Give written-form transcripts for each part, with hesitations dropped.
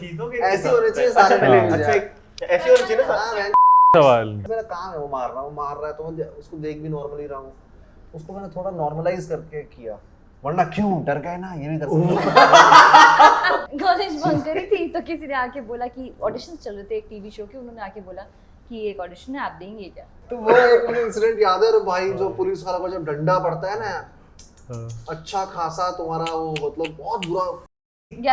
खींच दोगे ऐसे होने चाहिए अच्छा सारे पहले लोग। अच्छा ऐसे होने चाहिए ना हाँ, सवाल मेरा काम है वो मार रहा है तो मैं उसको देख भी नॉर्मली रहा हूँ, उसको मैंने थोड़ा नॉर्मलाइज करके किया, वरना क्यों डर गए ना, ये भी कर सकते। कॉलेज बंक करी थी तो किसी ने आके बोला कि ऑडिशन चल रहे थे एक टीवी शो के, उन्होंने आके बोला कि एक ऑडिशन है आप देंगे क्या? तो वो एक मुझे इंसिडेंट याद है रे भाई, जो पुलिस वाला को जब डंडा पड़ता है ना, अच्छा खासा तुम्हारा वो मतलब बहुत बुरा।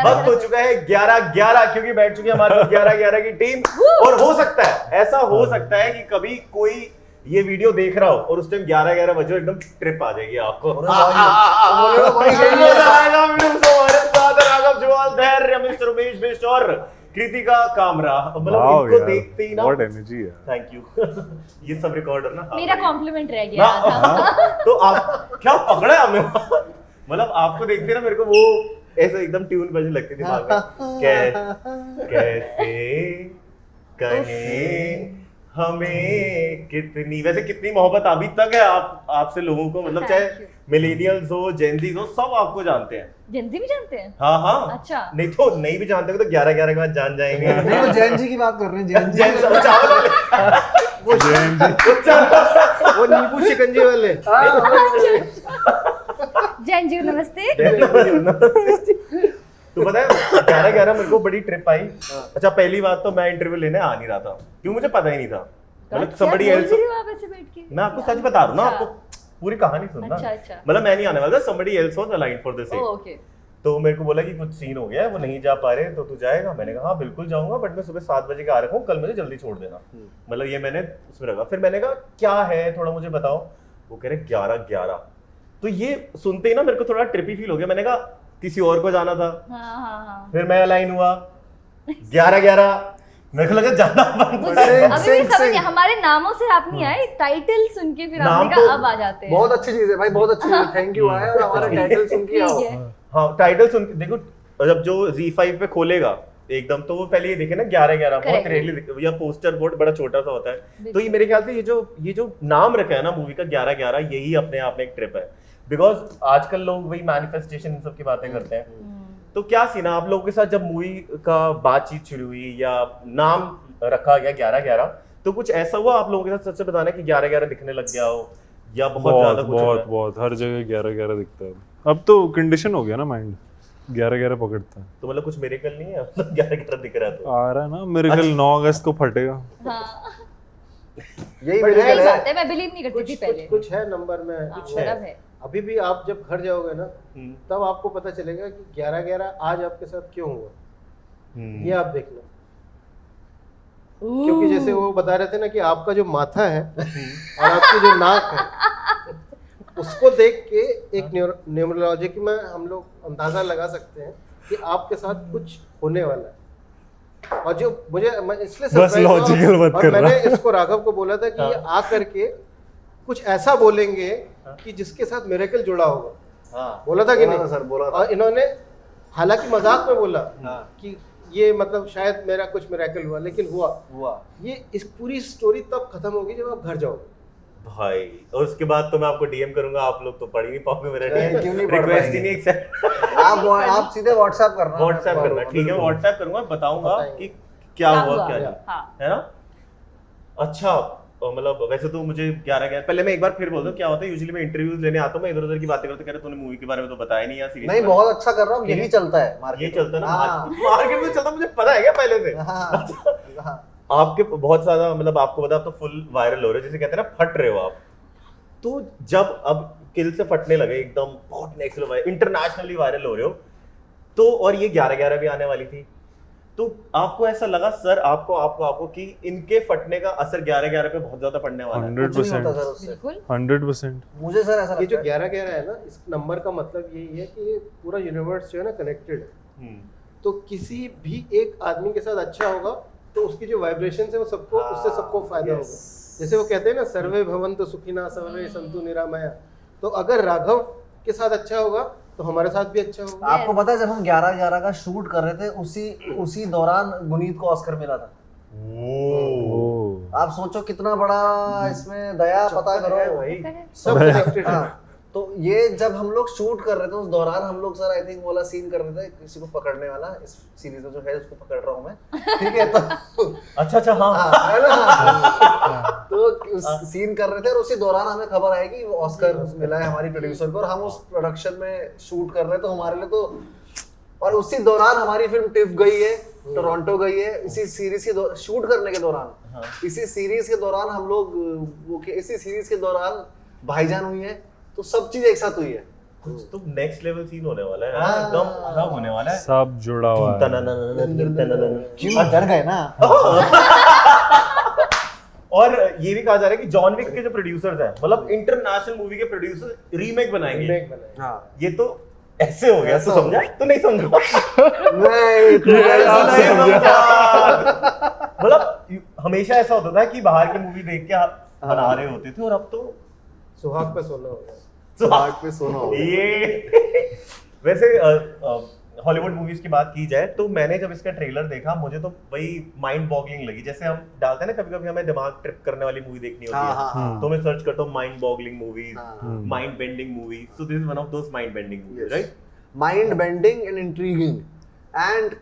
वक्त हो चुका है 11-11 क्योंकि बैठ चुकी है हमारे साथ 11-11 की टीम। और हो सकता है ऐसा हो सकता है कि कभी कोई ये वीडियो देख रहा हो और उस टाइम 11-11 बजे एकदम ट्रिप आ जाएगी आपको। मजा आएगा वीडियो से हमारे साथ राघव जुवाल, धैर्य, मिस्टर उमेश बिष्ट और कृतिका कामरा। मतलब इनको देखते ही ना व्हाट एनर्जी है। Thank you. ये सब रिकॉर्ड है ना। मेरा कॉम्प्लीमेंट रह गया था। तो आप क्या पकड़ा है हमें। मतलब आपको देखते ना मेरे को वो ऐसे एकदम ट्यून बजने लगती थी दिमाग में। कैसे कहें हमें कितनी, वैसे कितनी मोहब्बत अभी तक है आपसे लोगों को, मतलब चाहे मिलेनियल्स हो, जेनजीज हो, सब आपको जानते हैं। जेनजी भी जानते हैं? हाँ अच्छा। नहीं तो नहीं भी जानते तो 11-11 के बाद जान जाएंगे। नहीं वो जैन जी की बात कर रहे हैं, जैन जी वो नींबू शिकंजी वाले। जैन जी नमस्ते। तो पता है 11-11 मेरे को बड़ी ट्रिप आई। अच्छा पहली बात तो मैं इंटरव्यू लेने आ नहीं रहा था क्यों, मुझे पता ही नहीं था। मतलब somebody else, आप ऐसे बैठ के? मैं आपको सच बता रहा हूँ ना, आपको पूरी कहानी सुनना। अच्छा। मतलब मैं नहीं आने वाला था, somebody else was aligned for the same। Okay. तो मेरे को बोला कि कुछ सीन हो गया है, वो नहीं जा पा रहे, तो तू जाएगा? मैंने कहा हाँ बिल्कुल जाऊंगा, बट मैं सुबह 7 बजे का आ रखा हूँ, कल मुझे जल्दी छोड़ देना। मतलब ये मैंने उसमें रखा। फिर मैंने कहा क्या है थोड़ा मुझे बताओ। वो कह रहे 11-11। तो ये सुनते ही ना मेरे को थोड़ा ट्रिपी फील हो गया। मैंने कहा किसी और को जाना था। हाँ। फिर मैं अलाइन हुआ 11-11। मेरे को लगा ज्यादा अभी भी समझ हमारे नामों से आप नहीं आए, टाइटल सुन के फिर आपने कहा अब आ जाते हैं। बहुत अच्छी चीज है भाई, बहुत अच्छी चीज, थैंक यू आए और हमारे टाइटल सुन के आओ। हाँ टाइटल सुन के देखो, जब जो Z5 पे खोलेगा एकदम तो वो पहले ये देखे ना 11-11 बहुत रेयरली, या पोस्टर बोर्ड बड़ा छोटा सा होता है। तो ये मेरे ख्याल से ये जो नाम रखा है ना मूवी का 11-11, यही अपने आप में एक ट्रिप है। बिकॉज आजकल लोग वही मैनिफेस्टेशन इन सब की बातें करते हैं। तो क्या सीन है आप लोगों के साथ जब मूवी का बातचीत शुरू हुई या नाम रखा गया 11-11, तो कुछ ऐसा हुआ आप लोगों के साथ, सच से बताना कि 11-11 दिखने लग गया हो या बहुत ज्यादा कुछ? बहुत हर जगह 11-11 दिखता है। अब तो कंडीशन हो गया ना माइंड, 11-11 पकड़ता है। तो मतलब कुछ मिरेकल नहीं है 11-11 दिख रहा है तो आ रहा है ना मिरेकल। 9 अगस्त को फटेगा। यही But मेरे बात है, मैं बिलीव नहीं करती थी पहले। कुछ है नंबर में, कुछ है। अभी भी आप जब घर जाओगे ना तब आपको पता चलेगा कि 11-11 आज आपके साथ क्यों हुआ। ये आप देखना, क्योंकि जैसे वो बता रहे थे ना कि आपका जो माथा है और आपकी जो नाक है उसको देख के एक न्यूमरोलॉजी में हम लोग अंदाजा लगा सकते हैं कि आपके साथ कुछ होने वाला है। और जो मैं इसलिए बस लॉजिकल मत कर रहा। मैंने इसको राघव को बोला था कि ये आ करके कुछ ऐसा बोलेंगे कि जिसके साथ मिरेकल जुड़ा होगा। बोला था कि नहीं सर? बोला था। और इन्होंने हालांकि मजाक में बोला कि ये मतलब शायद मेरा कुछ मिरेकल हुआ, लेकिन हुआ। ये इस पूरी स्टोरी तब खत्म होगी जब आप घर जाओगे भाई। और उसके बाद तो मैं आपको डीएम करूंगा, आप लोग तो पढ़ ही नहीं पाओगे मेरा क्यों नहीं पढ़ रिक्वेस्ट ही पाएंगे? नहीं एक्सेप्ट। आप सीधे व्हाट्सएप करना। ठीक है व्हाट्सएप करूंगा, बताऊंगा कि क्या हुआ क्या नहीं, है ना? अच्छा मतलब वैसे तो मुझे 11-11 पहले मैं एक बार फिर बोल दूं क्या होता है, यूजुअली मैं इंटरव्यूज लेने आता हूं, मैं इधर उधर की बातें करते कह रहे तूने मूवी के बारे में तो बताया नहीं यार। सीरीज नहीं बहुत अच्छा कर रहा हूँ, यही चलता है मार्केट, ये चलता है ना मार्केट में चलता, मुझे पता है क्या पहले से। आपके बहुत ज्यादा मतलब आपको पता, आप तो फुल वायरल हो रहे हो, जैसे कहते हैं ना फट रहे हो आप। तो जब अब किल से फटने लगे एकदम बहुत नेक्स्ट लेवल इंटरनेशनली वायरल हो रहे हो, तो और ये 11-11 भी आने वाली थी, तो आपको ऐसा लगा सर आपको कि इनके फटने का असर 11-11 पे बहुत ज्यादा पड़ने वाला है? 100%। मुझे सर ऐसा ये जो 11-11 है ना, इस नंबर का मतलब यही है कि ये पूरा यूनिवर्स जो है ना कनेक्टेड है। तो किसी भी एक आदमी के साथ अच्छा होगा तो उसकी जो वाइब्रेशन है वो सबको उससे सबको फायदा होगा। जैसे वो कहते हैं ना सर्वे भवन्तु सुखिनः सर्वे सन्तु निरामया। तो अगर राघव के साथ अच्छा होगा तो हमारे साथ भी अच्छा होगा। आपको पता है जब हम 11-11 का शूट कर रहे थे उसी दौरान गुनीत को ऑस्कर मिला था। आप सोचो कितना बड़ा इसमें दया, पता करो भाई सब कनेक्टेड है। तो ये जब हम लोग शूट कर रहे थे उस दौरान हम लोग सर आई थिंक वाला सीन कर रहे थे, किसी को पकड़ने वाला, इस सीरीज में जो है उसको पकड़ रहा हूँ मैं, ठीक है, तो अच्छा हाँ हाँ, है ना, तो उस सीन कर रहे थे और उसी दौरान हमें खबर आई कि वो ऑस्कर मिला है हमारी प्रोड्यूसर को, और हम उस प्रोडक्शन में शूट कर रहे हैं, तो हमारे लिए तो, और उसी दौरान हमारी फिल्म टिफ गई है, टोरंटो गई है, इसी सीरीज के शूट करने के दौरान, इसी सीरीज के दौरान हम लोग इसी सीरीज के दौरान भाईजान हुई है, तो सब चीज एक साथ हुई है। कुछ तो नेक्स्ट लेवल सीन होने वाला है, हाँ। एकदम अलग होने वाला है। सब जुड़ा हुआ है। क्यों डर गए ना? और ये भी कहा जा रहा है कि जॉन विक के जो प्रोड्यूसर्स हैं, मतलब इंटरनेशनल मूवी के प्रोड्यूसर रीमेक बनाएंगे। रीमेक बनाए। हाँ, ये तो ऐसे हो गया, ऐसा तो हो समझा? तो नहीं समझा? नहीं, तो ऐसा नहीं नहीं समझा। मतलब हमेशा ऐसा होता था कि बाहर की मूवी देख के आप बना रहे होते थे, और अब तो सुहाग पे सोना हो गया। सुहाग पे सोना हो गया। ये वैसे हॉलीवुड मूवीज की बात की जाए तो मैंने जब इसका ट्रेलर देखा मुझे तो वही माइंड बॉगलिंग लगी। जैसे हम डालते हैं ना कभी कभी हमें दिमाग ट्रिप करने वाली मूवी देखनी होती हाँ, है, हाँ, हाँ। तो मैं सर्च करता हूँ माइंड बॉगलिंग मूवीज, हाँ। Mind bending movies. So this is one of those mind bending movies, right? Mind bending and intriguing and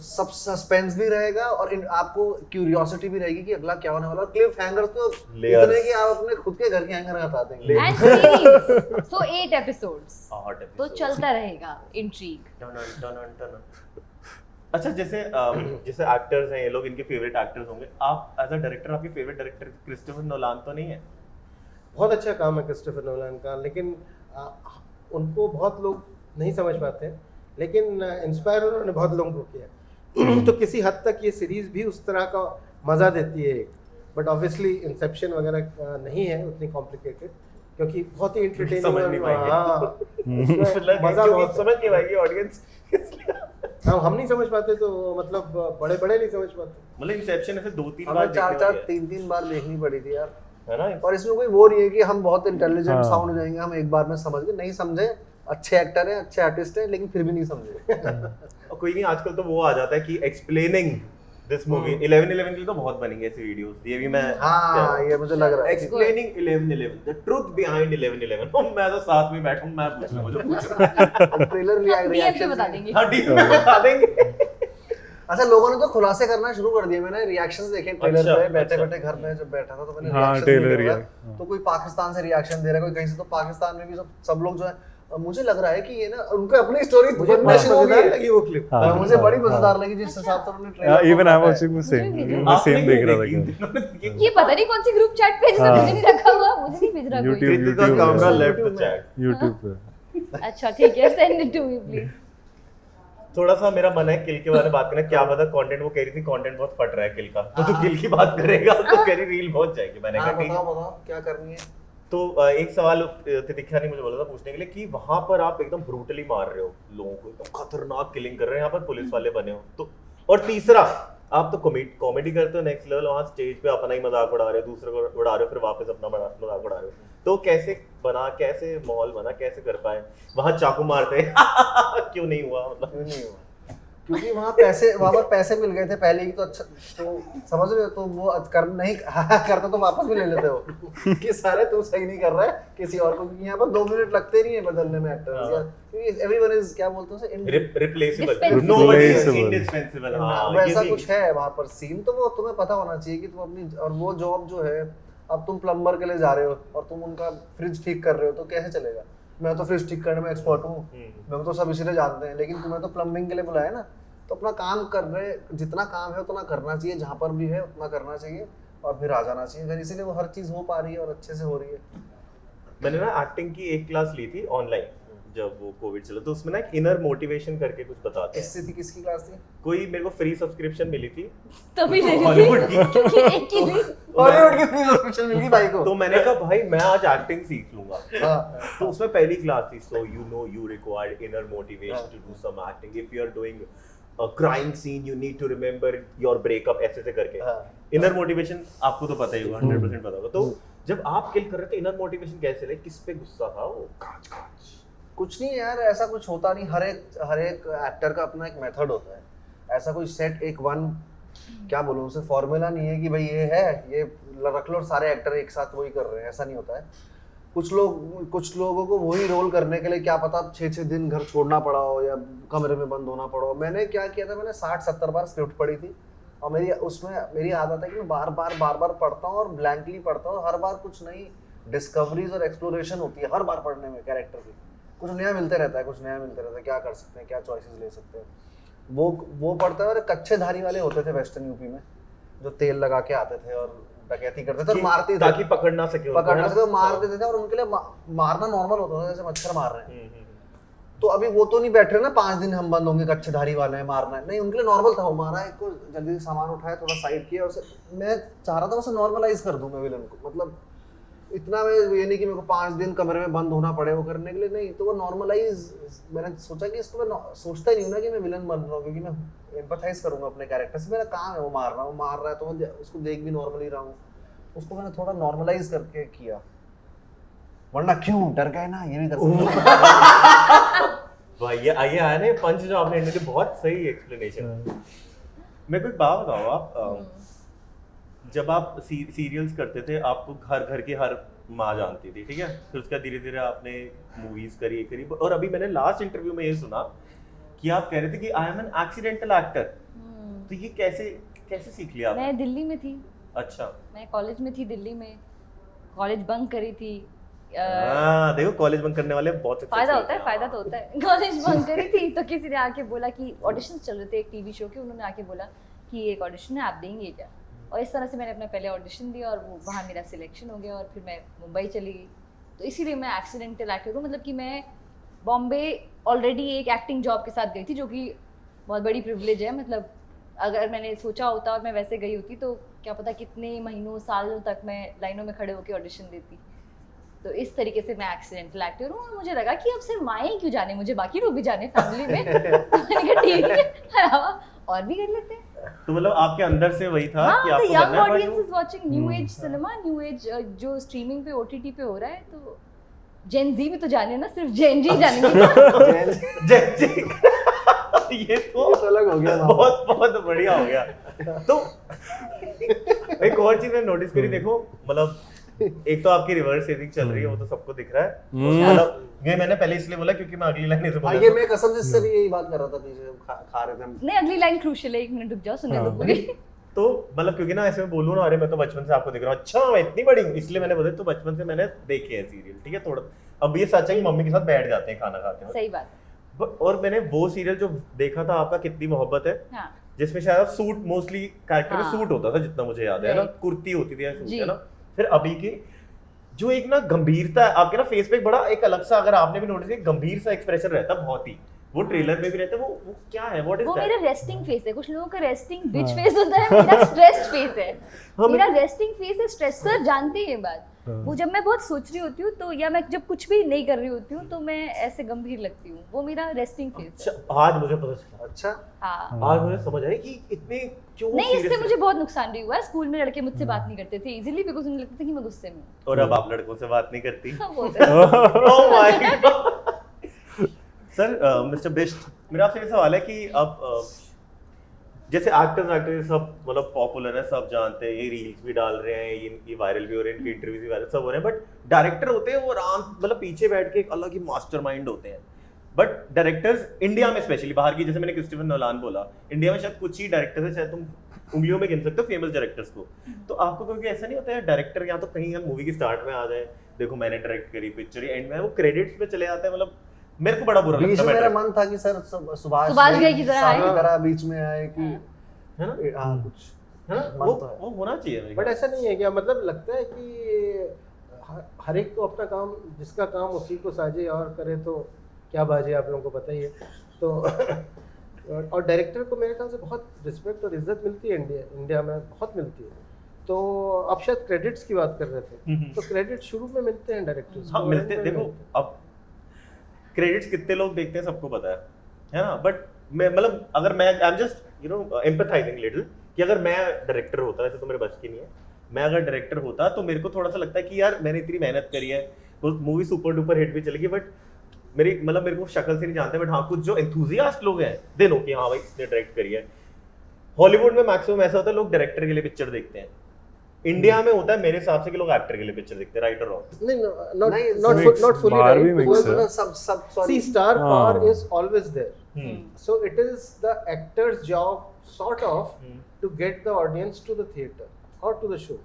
सब सस्पेंस भी रहेगा और आपको क्यूरियोसिटी भी रहेगी कि अगला क्या होने वाला है। क्लिफ हैंगर्स तो Layers. इतने कि आप अपने खुद के घर के हैंगर हटा देंगे। And series, so 8 episodes, Hot तो episode. चलता रहेगा इंट्रीग। टन। अच्छा, जैसे जैसे एक्टर्स हैं ये लोग, इनके फेवरेट एक्टर्स होंगे। आप एज अ डायरेक्टर, आपकी फेवरेट डायरेक्टर क्रिस्टोफर नोलान तो नहीं है? बहुत अच्छा काम है क्रिस्टोफर नोलन का, लेकिन उनको बहुत लोग नहीं समझ पाते हैं, लेकिन इंस्पायर उन्होंने बहुत लोगों को किया। तो किसी हद तक ये सीरीज भी उस तरह का मज़ा देती है, बट ऑब्वियसली इंसेप्शन वगैरह नहीं है उतनी कॉम्प्लिकेटेड, क्योंकि बहुत ही समझ नहीं इंटरटेनिंग। पाएंगे। मज़ा बहुत समझ नहीं पाएगी ऑडियंस। हम नहीं समझ पाते, तो मतलब बड़े बड़े नहीं समझ पाते। मतलब इंसेप्शन ऐसे 2-3 बार हमें देखने 4-4 वाली है, 3-3 बार देखनी पड़ी थी यार। है ना? और इसमें कोई वो नहीं है कि हम बहुत इंटेलिजेंट हाँ। साउंड हो जाएंगे, हम एक बार में समझ गए, नहीं समझे, अच्छे एक्टर हैं, अच्छे आर्टिस्ट हैं, लेकिन फिर भी नहीं समझे। और कोई नहीं, आजकल तो वो आ जाता है कि एक्सप्लेनिंग दिस मूवी 11/11 के लिए तो बहुत बनी है ऐसी वीडियोस। ये भी मैं हाँ, ये मुझे लग रहा है। Explaining 11/11, the truth behind 11/11। मैं तो साथ में बैठूं, मैं पूछ लूं जो पूछ रहा। ट्रेलर हम DM पे रिएक्शन बता देंगे। हां, ठीक है, बता देंगे। अच्छा, लोगों ने तो खुलासे करना शुरू कर दिए। मैंने रिएक्शंस देखे ट्रेलर अच्छा, पे, बैठे अच्छा। बैठे घर में जब बैठा था तो मैंने हाँ, reactions ट्रेलर देखे। रिएक्ट। तो कोई पाकिस्तान से रिएक्शन दे रहा है, कोई कहीं से, तो पाकिस्तान में भी सब लोग जो है, मुझे लग रहा है कि ये ना उनको अपनी स्टोरी मुझे बनना शुरू हो गई मजेदार है। लगी वो क्लिप। हाँ, मुझे बड़ी हाँ, मजेदार लगी जिस हिसाब से उन्होंने trailer even I watching the same, मुझे भी मैं सेम देख रहा था था। ये पता नहीं कौन सी ग्रुप चैट पे जिसने हाँ। मुझे नहीं रखा हुआ, मुझे नहीं भेज रहा कोई। YouTube- कृतिका YouTube कामरा में। Left the chat. YouTube पे। अच्छा ठीक है, send it to me please. थोड़ा सा मेरा मन है किल के बारे में बात करना। क्या पता कंटेंट, वो कह रही थी कंटेंट बहुत फट रहा है किल का, तो तू किल की बात करेगा तो कह रही रील बहुत जाएगी। मैंने हाँ, कहा ठीक है। बताओ क्या करनी है। तो एक सवाल तितिक्षा ने मुझे बोला था पूछने के लिए कि वहां पर आप एकदम ब्रूटली मार रहे हो लोगों को, एकदम खतरनाक किलिंग कर रहे हैं, यहाँ पर पुलिस वाले बने हो तो, और तीसरा आप तो कॉमेडी करते हो नेक्स्ट लेवल, वहाँ स्टेज पे अपना ही मजाक उड़ा रहे हो, दूसरे को उड़ा रहे हो, फिर वापस अपना मजाक उड़ा रहे हो। तो कैसे माहौल बना, कैसे कर पाए? वहाँ चाकू मारते क्यों नहीं हुआ? मतलब क्यों नहीं हुआ? क्योंकि वहाँ पर पैसे मिल गए थे पहले ही, तो अच्छा, तो समझ रहे हो, तो वो कर नहीं करता तो वापस भी ले लेते हो कि सारे तू सही नहीं कर रहा है, किसी और को, क्योंकि यहाँ पर 2 मिनट लगते नहीं है बदलने में एक्टर्स यार, क्योंकि एवरीवन इज, क्या बोलते हैं उसे, replaceable, Dispensable. Nobody is Replaceable. Indispensable. हाँ, वैसा ये कुछ है वहाँ पर सीन, तो वो तुम्हें पता होना चाहिए कि तुम अपनी, और वो जॉब जो है, अब तुम प्लम्बर के लिए जा रहे हो और तुम उनका फ्रिज ठीक कर रहे हो, तो कैसे चलेगा? मैं तो फ्रिज ठीक करने में एक्सपर्ट हूँ, मैं तो सब इसीलिए जानते हैं, लेकिन तुम्हें तो प्लम्बिंग के लिए बुलाया ना, तो अपना काम कर रहे, जितना काम है उतना करना चाहिए, जहाँ पर भी है उतना करना चाहिए, और फिर आ जाना चाहिए घर। इसीलिए वो हर चीज़ हो पा रही है और अच्छे से हो रही है। मैंने ना एक्टिंग की एक क्लास ली थी ऑनलाइन जब वो कोविड चला, तो उसमें ना एक इनर मोटिवेशन करके कुछ बताते हैं। किससे थी, किसकी क्लास थी? कोई मेरे को फ्री सब्सक्रिप्शन मिली थी तभी ले ली हॉलीवुड थी की। क्योंकि एक ही थी। हॉलीवुड की फ्री सब्सक्रिप्शन मिली भाई को। तो मैंने कहा भाई मैं आज एक्टिंग सीख लूंगा। हाँ, तो उसमें पहली क्लास थी, so you know you required inner motivation to do some acting, if you are doing a crime scene you need to remember your breakup, ऐसे करके। हाँ। इनर मोटिवेशन आपको तो पता ही होगा, 100% पता होगा। तो जब आप किल कर रहे थे, इनर मोटिवेशन कैसे ले, किस पे गुस्सा था? वो कांच कुछ नहीं यार, ऐसा कुछ होता नहीं। हर एक एक्टर का अपना एक मेथड होता है। ऐसा कोई सेट एक वन, क्या बोलूं उसे, फॉर्मूला नहीं है कि भाई ये है, ये रख लो और सारे एक्टर एक साथ वही कर रहे हैं, ऐसा नहीं होता है। कुछ लोगों को वही रोल करने के लिए क्या पता 6-6 दिन घर छोड़ना पड़ा हो या कमरे में बंद होना पड़ा हो। मैंने क्या किया था, मैंने 60-70 बार स्क्रिप्ट पढ़ी थी और मेरी आदत है कि मैं बार बार पढ़ता हूँ और ब्लैंकली पढ़ता हूँ। हर बार कुछ नई डिस्कवरीज और एक्सप्लोरेशन होती है हर बार पढ़ने में। कैरेक्टर की कुछ नया मिलते रहता है, क्या कर सकते हैं, क्या चॉइसेस ले सकते हैं, वो पढ़ते हैं। और कच्चेधारी वाले होते थे वेस्टर्न यूपी में जो तेल लगा के आते थे और डकैती करते थे और मारते थे ताकि पकड़ ना सके, मार देते थे और उनके लिए मारना नॉर्मल होता था, जैसे मच्छर मार रहे हैं। तो अभी वो तो नहीं बैठ रहे ना 5 दिन हम बंद होंगे, कच्चेधारी वाले हैं मारना है, नहीं उनके लिए नॉर्मल था। वो मारा, एक को जल्दी से सामान उठाया, थोड़ा साइड किया, उसे मैं चाह रहा था उसे नॉर्मलाइज कर दूं मैं विलन को। मतलब इतना मैं ये नहीं कि मेरे को 5 दिन कमरे में बंद होना पड़े वो करने के लिए, नहीं। तो वो नॉर्मलाइज, मैंने सोचा कि इसको मैं सोचता ही नहीं ना कि मैं विलन बन रहा हूँ, क्योंकि मैं एम्पैथाइज करूंगा अपने कैरेक्टर से। मेरा काम है वो मार रहा है तो मैं उसको देख भी नॉर्मली रहा हूँ। उसको मैंने थोड़ा नॉर्मलाइज करके किया, वरना क्यों डर गए ना, ये भी कर सकते भाई ये आया ना पंच जो आपने इंडिया की, बहुत सही एक्सप्लेनेशन। मेरे को एक बात बताओ, आप जब आप सीरियल्स करते थे आपको घर की हर माँ जानती थी, ठीक है, फिर उसका धीरे धीरे आपने मूवीज करी और अभी मैंने लास्ट इंटरव्यू में ये सुना कि आप कह रहे थे कि I am an accidental actor. तो ये कैसे सीख लिया आपने? मैं दिल्ली में थी। अच्छा, मैं कॉलेज में थी दिल्ली में, कॉलेज बंक करी थी। देखो कॉलेज बंक करने वाले बहुत फायदा तो होता है। कॉलेज बंक करी थी तो किसी ने आके बोला कि ऑडिशन चल रहे थे एक टीवी शो के, उन्होंने आके बोला कि एक ऑडिशन है, आप देंगे क्या? और इस तरह से मैंने अपना पहले ऑडिशन दिया और वो वहाँ मेरा सिलेक्शन हो गया और फिर मैं मुंबई चली गई। तो इसीलिए मैं एक्सीडेंटल एक्टर हूँ। मतलब कि मैं बॉम्बे ऑलरेडी एक एक्टिंग जॉब के साथ गई थी, जो कि बहुत बड़ी प्रिविलेज है। मतलब अगर मैंने सोचा होता और मैं वैसे गई होती तो क्या पता कितने महीनों सालों तक मैं लाइनों में खड़े होकर ऑडिशन देती। तो इस तरीके से मैं एक्सीडेंटल एक्टर हूँ। और मुझे लगा कि अब सिर्फ माँ ही क्यों जाने, मुझे बाकी लोग भी जाने फैमिली में। तो मैंने कहा ठीक है, और भी कर लेते हैं। तो मतलब आपके अंदर से वही था कि हाँ, आपको यंग करना है, audience is watching new age cinema, new age जो स्ट्रीमिंग पे ओटीटी पे हो रहा है। तो जेन जी भी तो जाने ना, सिर्फ जेन जी जानेंगे। ये तो अलग हो गया, बहुत बढ़िया हो गया। तो एक और चीज मैंने नोटिस करी, देखो मतलब एक तो आपकी रिवर्स एजिंग चल रही है, वो तो सबको दिख रहा है। मतलब ये मैंने पहले इसलिए बोला क्योंकि मैं अगली लाइन बोला, ये मैं कसम से भी यही बात कर रहा था, पीछे खा रहे थे हम। नहीं, अगली लाइन क्रूशियल है, 1 मिनट रुक जाओ, सुनने दो पूरी। तो मतलब क्योंकि ना ऐसे में बोलूँ ना, अरे मैं तो बचपन से आपको देख रहा हूँ, अच्छा मैं इतनी बड़ी हूँ, इसलिए मैंने बोला तो बचपन से मैंने देखे हैं सीरियल, ठीक है। थोड़ा अब ये सच है कि मम्मी के साथ बैठ जाते हैं खाना खाते हैं, सही बात। और मैंने वो सीरियल जो देखा था आपका कितनी मोहब्बत है, हाँ। जिसमें शायद सूट मोस्टली कैरेक्टर में हाँ। सूट होता था, जितना मुझे याद है ना, Right. कुर्ती होती थी या सूट, जी। है ना। फिर अभी की जो एक ना गंभीरता है आपके ना फेस पे, एक बड़ा एक अलग सा, अगर आपने भी नोटिस किया, गंभीर सा एक्सप्रेशन रहता है बहुत ही, वो ट्रेलर में भी रहता है। वो क्या है, व्हाट इज वो दैट? मेरा रेस्टिंग फेस है। कुछ लोगों का रेस्टिंग बिच फेस होता है, मेरा स्ट्रेस्ड फेस है। हाँ, मेरा रेस्टिंग फेस है, स्ट्रेसर जानते हैं ये बात। वो जब मैं बहुत सोच रही होती हूँ तो, या मैं जब कुछ भी नहीं कर रही होती हूँ तो मैं ऐसे गंभीर लगती हूँ, वो मेरा रेस्टिंग फेस है। अच्छा, आज मुझे पता चला। अच्छा, हाँ। आज मुझे समझ आया कि इतने क्यों नहीं, इससे serious मुझे बहुत नुकसान भी हुआ है। स्कूल में लड़के मुझसे बात नहीं करते थे इजीली, बिकॉज उन्हें लगता था कि मैं गुस्से में हूँ। और अब आप लड़कों से बात नहीं करती। हाँ, वो तो Oh my God! Sir mister Bisht, मेरा आपसे ये सवाल है कि अब जैसे एक्टर्स सब मतलब पॉपुलर है, सब जानते हैं, ये रील्स भी डाल रहे हैं, ये वायरल भी हो रहे हैं, इनके इंटरव्यूज भी वायरल सब हो रहे हैं, बट डायरेक्टर होते हैं वो आराम मतलब पीछे बैठ के एक अलग ही मास्टरमाइंड होते हैं। बट डायरेक्टर्स इंडिया में स्पेशली, बाहर की जैसे मैंने क्रिस्टोफर नोलान बोला, इंडिया में शायद कुछ ही डायरेक्टर्स है, शायद तुम उंगलियों में गिन सकते हो फेमस डायरेक्टर्स को। तो आपको कभी ऐसा नहीं होता है डायरेक्टर या तो कहीं हम मूवी की स्टार्ट में आ जाए, देखो मैंने डायरेक्ट करी पिक्चर, एंड में वो क्रेडिट्स पे चले जाते हैं, मतलब मेरे को बड़ा बुरा बीच लगता में है। मेरा मन था कि सर सुभाष घई की तरह साहब आए। की तरह बीच में आए कि है ना, हाँ कुछ है ना, मन तो है। वो होना चाहिए मेरे बट ख्याल ऐसा नहीं है क्या, मतलब लगता है कि हर एक को अपना काम, जिसका काम उसी को साजे और करे तो क्या बाजे, आप लोगों को पता ही है। तो और डायरेक्टर को मेरे ख्याल से बहुत रिस्पेक्ट और इज्जत मिलती है इंडिया में, बहुत मिलती है। तो आप शायद क्रेडिट्स की बात कर रहे थे, तो क्रेडिट शुरू में मिलते हैं डायरेक्टर्स हाँ मिलते हैं। देखो अब क्रेडिट्स कितने लोग देखते हैं सबको पता है ना, बट मैं मतलब अगर मैं I am just you know empathising little कि अगर मैं डायरेक्टर होता, वैसे तो मेरे बस की नहीं है, मैं अगर डायरेक्टर होता तो मेरे को थोड़ा सा लगता है कि यार मैंने इतनी मेहनत करी है, वो मूवी सुपर डुपर हिट भी चलेगी, बट मेरी मतलब मेरे को शक्ल से नहीं जानते, बट हाँ कुछ जो एंथुजियास्ट लोग हैं दे नो कि हाँ भाई इसने डायरेक्ट करी है। हॉलीवुड में मैक्सिमम ऐसा होता है लोग डायरेक्टर के लिए पिक्चर देखते हैं, इंडिया में होता है मेरे हिसाब से कि लोग एक्टर के लिए पिक्चर देखते हैं, राइट और रॉन्ग? नहीं, नहीं, not fully बाहर भी right. mix because है। सब See, सॉरी star power हाँ। is always there. So it is the actor's job, sort of, to get the audience to the theater or to the show.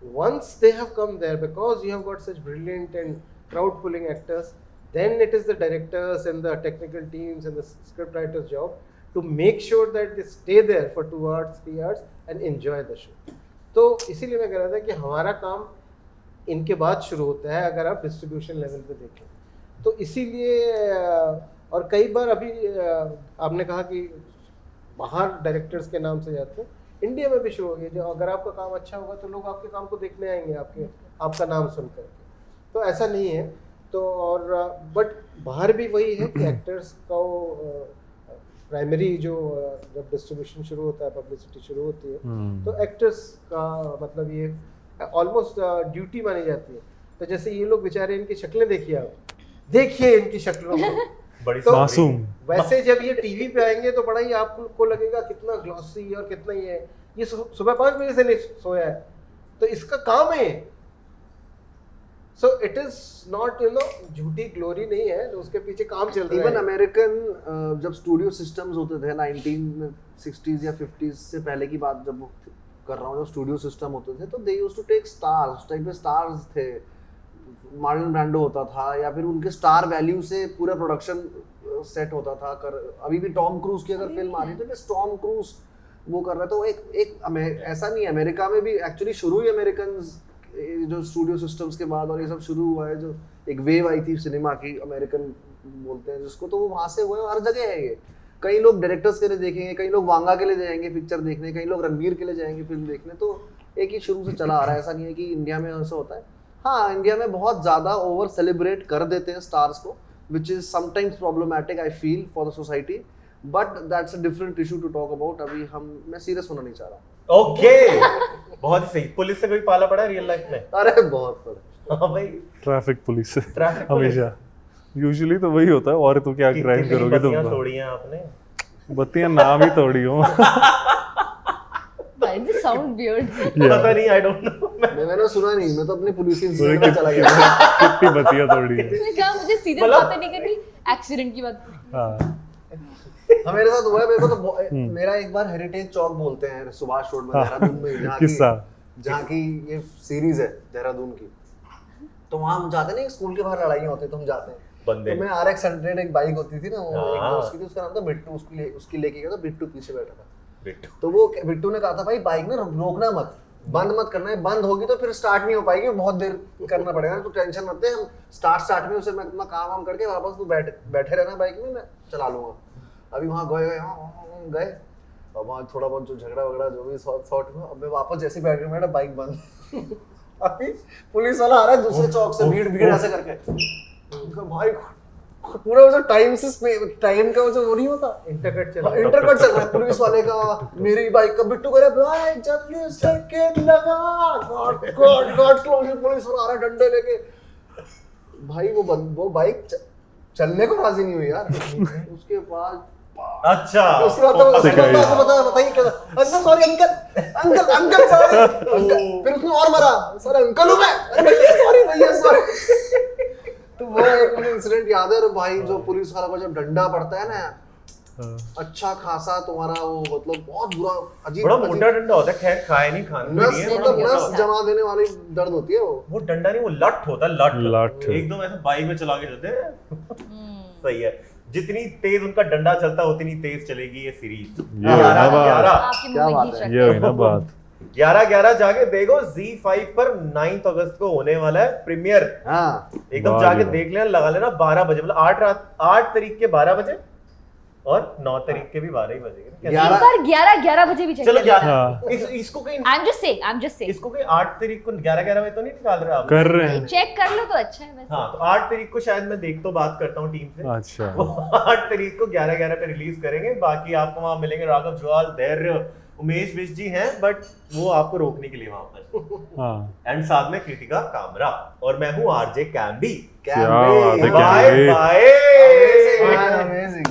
Once they have come there, because you have got such brilliant and crowd-pulling actors, then it is the directors and the technical teams and the script writers' job to make sure that they stay there for 2 hours, 3 hours and enjoy the show. तो इसीलिए मैं कह रहा था कि हमारा काम इनके बाद शुरू होता है अगर आप डिस्ट्रीब्यूशन लेवल पे देखें, तो इसीलिए और कई बार अभी आपने कहा कि बाहर डायरेक्टर्स के नाम से जाते हैं, इंडिया में भी शुरू हो गया, जो अगर आपका काम अच्छा होगा तो लोग आपके काम को देखने आएंगे, आपका नाम सुन करके। तो ऐसा नहीं है, तो और बट बाहर भी वही है कि एक्टर्स का प्राइमरी जो जब डिस्ट्रीब्यूशन शुरू होता है, पब्लिसिटी शुरू होती है, तो एक्टर्स का मतलब ये ऑलमोस्ट ड्यूटी मानी जाती है। तो जैसे ये लोग बेचारे, इनकी शक्लें देखिए आप, देखिए इनकी शक्लों को, बड़ी तो मासूम। वैसे जब ये टीवी पे आएंगे तो बड़ा ही आपको लगेगा कितना ग्लॉसी और कितना ये सुबह 5 बजे से नहीं सोया है, तो इसका काम है। सो इट इज नॉट झूठी ग्लोरी नहीं है, तो उसके पीछे काम चल रहा है। इवन अमेरिकन जब स्टूडियो सिस्टम्स होते थे 1960s या 50s से पहले की बात जब कर रहा हूँ, जब स्टूडियो सिस्टम होते थे तो they used to take stars, उस टाइम पे स्टार्स थे, मार्लन ब्रांडो होता था, या फिर उनके स्टार वैल्यू से पूरा प्रोडक्शन सेट होता था। अभी भी टॉम क्रूज की अगर फिल्म आ रही है तो टॉम क्रूज वो कर रहा था, तो एक ऐसा नहीं है, अमेरिका में भी एक्चुअली शुरू ही अमेरिकन जो स्टूडियो सिस्टम्स के बाद और ये सब शुरू हुआ है, जो एक वेव आई थी सिनेमा की, अमेरिकन बोलते हैं जिसको, तो वो वहाँ से हुआ है, हर जगह है ये। कई लोग डायरेक्टर्स के लिए देखेंगे, कई लोग वांगा के लिए जाएंगे पिक्चर देखने, कई लोग रणवीर के लिए जाएंगे फिल्म देखने, तो एक ही शुरू से चला आ रहा है, ऐसा नहीं है कि इंडिया में ऐसा होता है। हाँ, इंडिया में बहुत ज़्यादा ओवर सेलिब्रेट कर देते हैं स्टार्स को, which is sometimes problematic I feel for the society, but that's a different issue to talk about. अभी मैं सीरियस होना नहीं चाह रहा। ओके, बहुत ही सही। पुलिस से कोई पाला पड़ा है रियल लाइफ में? अरे बहुत बड़ा। हाँ भाई, ट्रैफिक पुलिस से ट्रैफिक पुलिस। हमेशा यूजुअली तो वही होता है, और तो क्या क्राइम कितनी करोगे तुम? बत्तियां तोड़ी हैं आपने? बत्तियां नाम ही तोड़ी हो। Why does it sound weird? पता नहीं, आई डोंट नो। मैंने सुना नहीं, मैं तो अपनी पुलिस की बोले इंस्टीट्यूट में चला गया। कितनी बत्तियां तोड़ी है। मैंने कहा मुझे सीरियस मतलब- बातें नहीं करनी, एक्सीडेंट की बात। हाँ, हाँ, मेरे साथ हुआ है। मेरे को तो मेरा एक बार हेरिटेज चौक बोलते हैं सुभाष रोड में देहरादून में, जहाँ की ये सीरीज है देहरादून की, तो वहाँ हम जाते नहीं, स्कूल के बाहर लड़ाइयाँ होती तो हम जाते हैं। बंदे। तो मैं RX 100 एक बाइक होती थी ना, वो एक हाँ। दोस्त की थी, उसका नाम था बिट्टू, उसकी लेके गया था, बिट्टू पीछे बैठा था। बिट्टू। तो वो बिट्टू ने कहा था भाई बाइक ना रोकना मत, बंद मत करना है, बंद होगी तो फिर स्टार्ट नहीं हो पाएगी, बहुत देर करना पड़ेगा, तो टेंशन मत ले, हम स्टार्ट में उसे मैं अपना काम वाम करके वापस तू बैठे रहना बाइक में, मैं चला लूंगा। अभी वहाँ गए और वहाँ थोड़ा बहुत जो झगड़ा वगड़ा जो भी सॉर्ट हुआ, अब मैं वापस जैसे बैठ गया, मेरा बाइक बंद। अभी पुलिस वाला आ रहा है दूसरे चौक से, भीड़ ऐसे करके, उनका भाई पूरा वो टाइम का वो नहीं होता, इंटरकट चल रहा है पुलिस वाले का, मेरी बाइक का। बिट्टू करे भाई जल्दी से केक लगा, गॉड स्लो, पुलिस वाला आ रहा है डंडे लेके। भाई वो बाइक चलने को राजी नहीं हुई यार। उसके बाद अच्छा, उसके बाद तो बताइए क्या, अंकल सॉरी, अंकल सॉरी, फिर उसने और मारा, सर अंकल हूं मैं, सॉरी भैया सॉरी। तो वो एक मुझे इंसिडेंट याद है। और भाई जो पुलिस वाला को जब डंडा पड़ता है ना, अच्छा खासा तुम्हारा वो मतलब बहुत बुरा अजीब, बड़ा मोटा डंडा होता है, खैर खाए नहीं, खाने में नहीं है, मतलब बड़ा नस मोटा। जमा देने वाली दर्द होती है वो डंडा नहीं, वो लठ होता है, लठ। लठ। एकदम ऐसे बाइक में चला के चलते हैं। सही है, जितनी तेज उनका डंडा चलता है उतनी तेज चलेगी ये सीरीज। ये है ना बात। आपके क्या मुंह में बात घी है? ये हुई ना बात। 11 जाके देखो, Z5 पर 9 अगस्त को होने वाला है प्रीमियर। हाँ, एकदम वाह जाके जी देख लेना, लगा लेना 12 बजे, मतलब 8 तारीख के 12 बजे और 9 तारीख के भी 12 ही बजेंगे। एक बार 11 बजे भी चलो चाहिए। 11 इसको कहीं I'm just saying. इसको कहीं 8 तारीख को 11 बजे तो नहीं निकाल रहे आप? कर रहे हैं। चेक कर लो तो अच्छा है वैसे। हाँ, तो 8 तारीख को शायद मैं देख तो बात करता हूँ टीम से। अच्छा, वो 8 तारीख को 11 पे रिलीज करेंगे। बाकी आपको वहाँ मिलेंगे राघव जुआल, धैर्य, उमेश बिश जी हैं, बट वो आपको रोकने के लिए वहां पर। हाँ, एंड साथ में कृतिका कामरा, और मैं हूँ RJ कैम्बी। क्या बात है, बाय कैम्बी। बाय। अमेजिंग